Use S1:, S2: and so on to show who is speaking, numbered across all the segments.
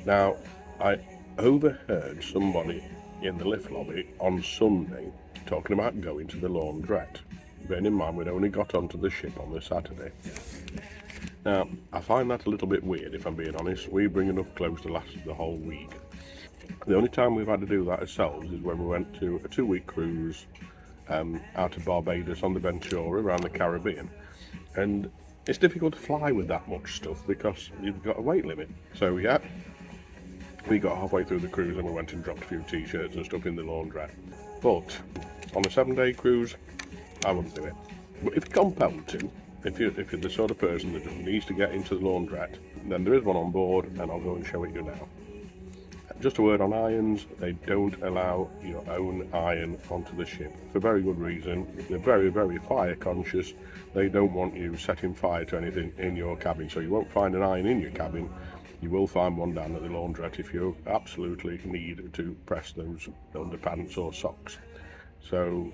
S1: Now, I overheard somebody in the lift lobby on Sunday talking about going to the launderette. Bearing in mind we'd only got onto the ship on the Saturday. Now, I find that a little bit weird, if I'm being honest. We bring enough clothes to last the whole week. The only time we've had to do that ourselves is when we went to a 2-week cruise out of Barbados on the Ventura around the Caribbean. And it's difficult to fly with that much stuff because you've got a weight limit. So yeah, we got halfway through the cruise and we went and dropped a few t-shirts and stuff in the laundrette. But on a 7-day cruise, I wouldn't do it. But if you're compelled to, if you're the sort of person that just needs to get into the laundrette, then there is one on board, and I'll go and show it you now. Just a word on irons: they don't allow your own iron onto the ship for very good reason. They're very, very fire conscious. They don't want you setting fire to anything in your cabin, so you won't find an iron in your cabin. You will find one down at the laundrette if you absolutely need to press those underpants or socks. So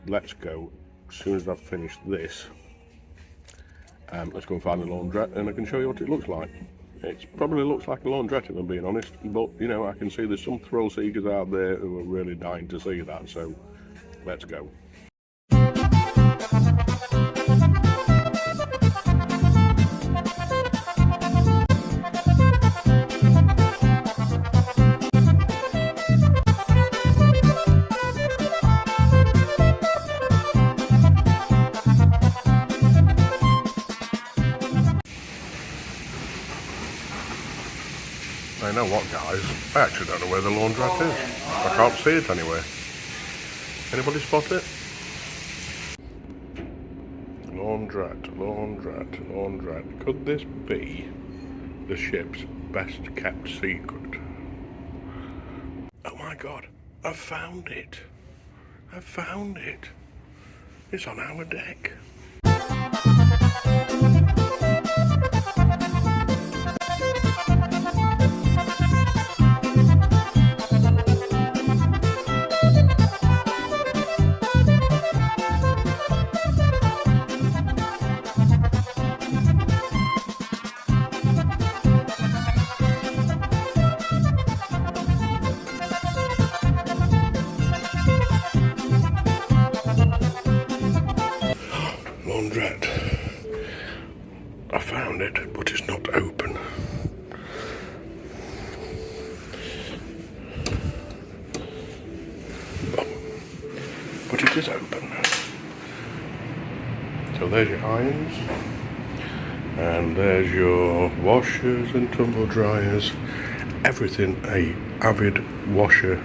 S1: let's go. As soon as I've finished this, let's go and find the laundrette and I can show you what it looks like. It probably looks like a laundrette, if I'm being honest, but you know, I can see there's some thrill seekers out there who are really dying to see that, so let's go. You know what, guys? I actually don't know where the laundrette is. I can't see it anywhere. Anybody spot it? Laundrette, laundrette, laundrette. Could this be the ship's best kept secret? Oh my god, I've found it. I've found it. It's on our deck. Launderette. I found it, but it's not open. Oh, but it is open. So there's your irons, and there's your washers and tumble dryers. Everything a avid washer,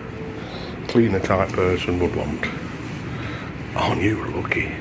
S1: cleaner type person would want. Aren't you lucky?